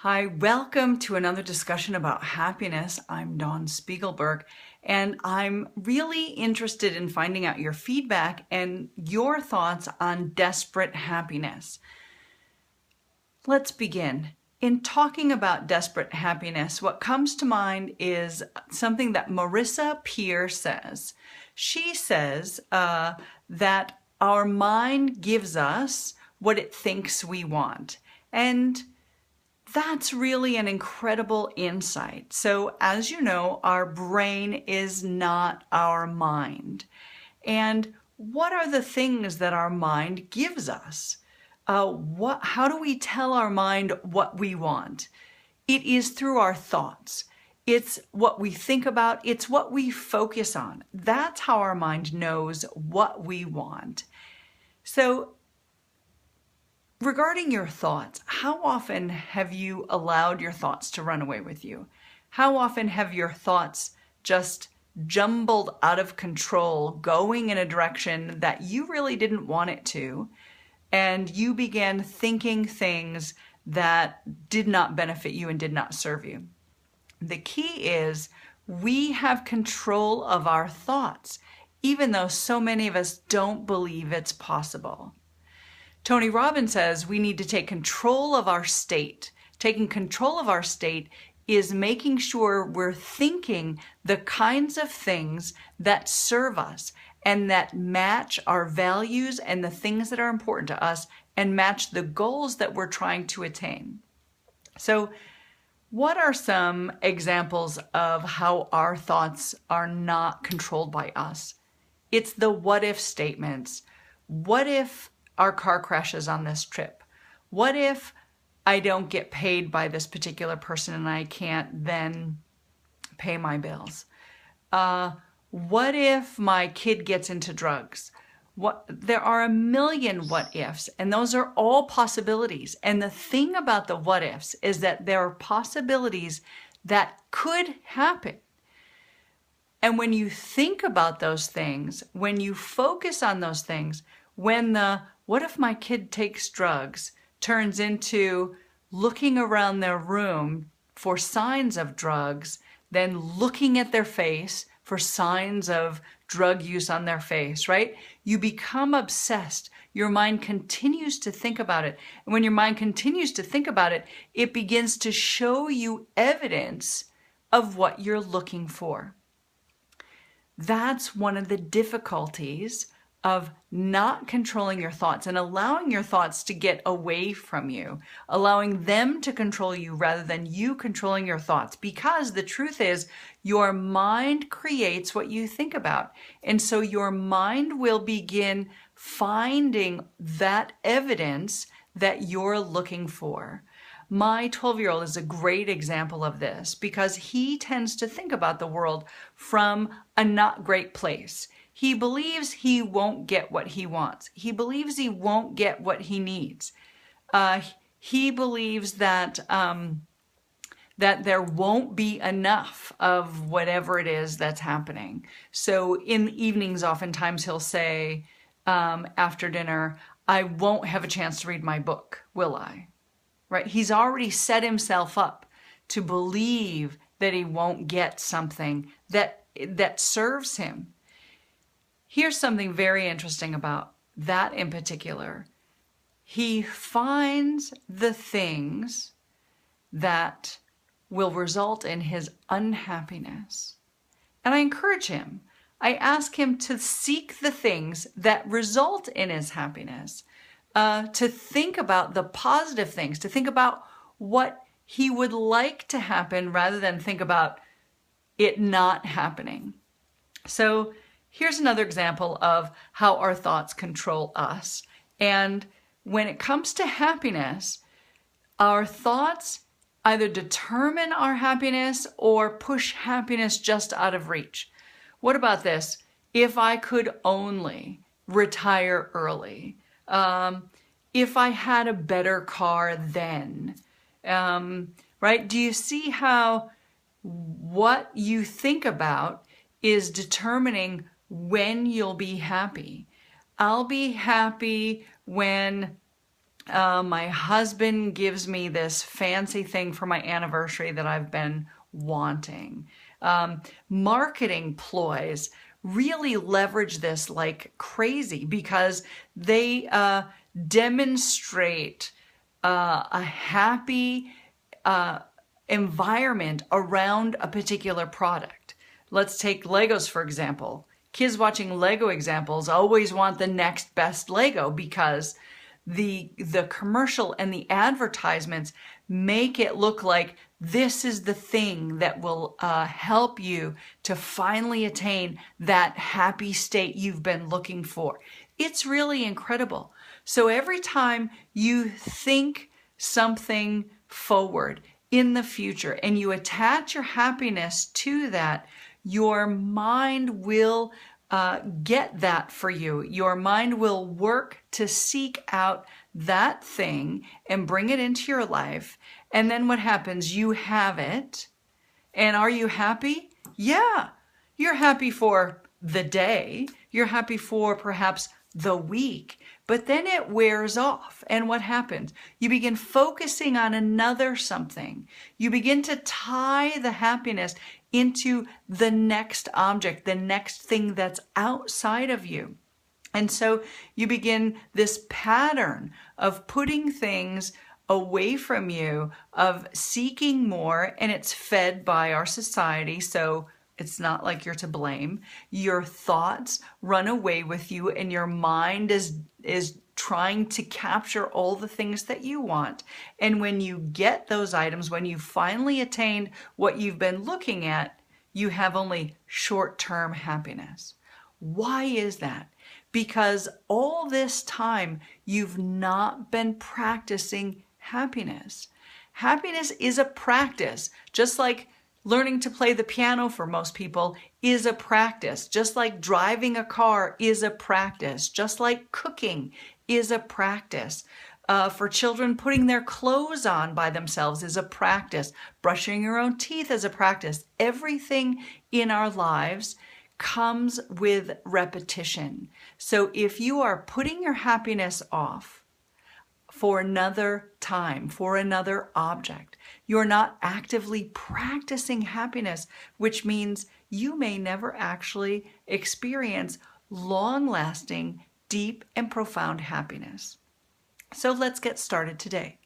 Hi, welcome to another discussion about happiness. I'm Dawn Spiegelberg, and I'm really interested in finding out your feedback and your thoughts on desperate happiness. Let's begin. In talking about desperate happiness, what comes to mind is something that Marissa Peer says. She says that our mind gives us what it thinks we want. And that's really an incredible insight. So as you know, our brain is not our mind. And what are the things that our mind gives us? How do we tell our mind what we want? It is through our thoughts. It's what we think about. It's what we focus on. That's how our mind knows what we want. So regarding your thoughts, how often have you allowed your thoughts to run away with you? How often have your thoughts just jumbled out of control, going in a direction that you really didn't want it to, and you began thinking things that did not benefit you and did not serve you? The key is we have control of our thoughts, even though so many of us don't believe it's possible. Tony Robbins says we need to take control of our state. Taking control of our state is making sure we're thinking the kinds of things that serve us and that match our values and the things that are important to us and match the goals that we're trying to attain. So, what are some examples of how our thoughts are not controlled by us? It's the what if statements. What if our car crashes on this trip? What if I don't get paid by this particular person and I can't then pay my bills? What if my kid gets into drugs? There are a million what ifs, and those are all possibilities. And the thing about the what ifs is that there are possibilities that could happen. And when you think about those things, when you focus on those things, when the what if my kid takes drugs turns into looking around their room for signs of drugs, then looking at their face for signs of drug use on their face, right? You become obsessed. Your mind continues to think about it. And when your mind continues to think about it, it begins to show you evidence of what you're looking for. That's one of the difficulties of not controlling your thoughts and allowing your thoughts to get away from you, allowing them to control you rather than you controlling your thoughts. Because the truth is, your mind creates what you think about. And so your mind will begin finding that evidence that you're looking for. My 12-year-old is a great example of this because he tends to think about the world from a not great place. He believes he won't get what he wants. He believes he won't get what he needs. He believes that that there won't be enough of whatever it is that's happening. So in the evenings, oftentimes he'll say after dinner, "I won't have a chance to read my book, will I?" Right? He's already set himself up to believe that he won't get something that serves him. Here's something very interesting about that in particular. He finds the things that will result in his unhappiness. And I encourage him. I ask him to seek the things that result in his happiness, to think about the positive things, to think about what he would like to happen rather than think about it not happening. So here's another example of how our thoughts control us. And when it comes to happiness, our thoughts either determine our happiness or push happiness just out of reach. What about this? If I could only retire early, if I had a better car then, right? Do you see how what you think about is determining when you'll be happy? I'll be happy when My husband gives me this fancy thing for my anniversary that I've been wanting. Marketing ploys really leverage this like crazy because they demonstrate a happy environment around a particular product. Let's take Legos, for example. Kids watching Lego examples always want the next best Lego because the commercial and the advertisements make it look like this is the thing that will help you to finally attain that happy state you've been looking for. It's really incredible. So every time you think something forward in the future and you attach your happiness to that, your mind will get that for you. Your mind will work to seek out that thing and bring it into your life. And then what happens? You have it. And are you happy? Yeah. You're happy for the day. You're happy for perhaps the week. But then it wears off. And what happens? You begin focusing on another something. You begin to tie the happiness into the next object, the next thing that's outside of you. And so you begin this pattern of putting things away from you, of seeking more, and it's fed by our society. So it's not like you're to blame. Your thoughts run away with you, and your mind is trying to capture all the things that you want. And when you get those items, when you finally attain what you've been looking at, you have only short-term happiness. Why is that? Because all this time you've not been practicing happiness. Happiness is a practice, just like learning to play the piano for most people is a practice, just like driving a car is a practice, just like cooking is a practice. For children, putting their clothes on by themselves is a practice. Brushing your own teeth is a practice. Everything in our lives comes with repetition. So if you are putting your happiness off for another time, for another object, you're not actively practicing happiness, which means you may never actually experience long-lasting, deep, and profound happiness. So let's get started today.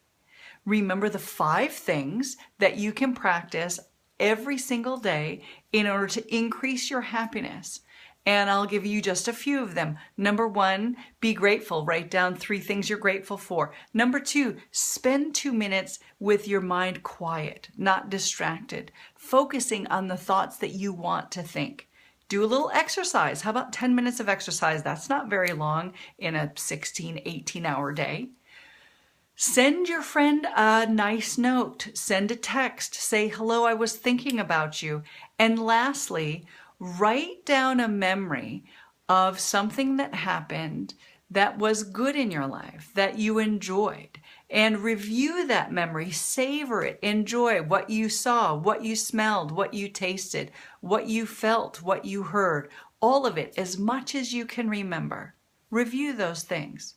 Remember the 5 things that you can practice every single day in order to increase your happiness. And I'll give you just a few of them. Number 1, be grateful. Write down 3 things you're grateful for. Number 2, spend 2 minutes with your mind quiet, not distracted, focusing on the thoughts that you want to think. Do a little exercise. How about 10 minutes of exercise? That's not very long in a 16, 18-hour day. Send your friend a nice note. Send a text. Say, hello, I was thinking about you. And lastly, write down a memory of something that happened that was good in your life, that you enjoyed. And review that memory, savor it, enjoy what you saw, what you smelled, what you tasted, what you felt, what you heard, all of it, as much as you can remember. Review those things.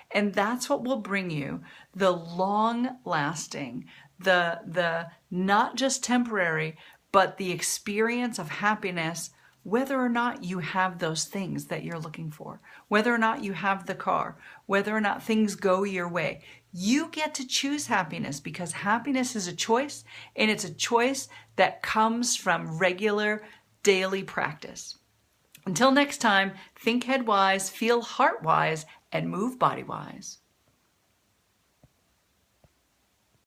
And that's what will bring you the long-lasting, the not just temporary, but the experience of happiness, whether or not you have those things that you're looking for, whether or not you have the car, whether or not things go your way. You get to choose happiness because happiness is a choice, and it's a choice that comes from regular daily practice. Until next time, think head-wise, feel heart-wise, and move body-wise.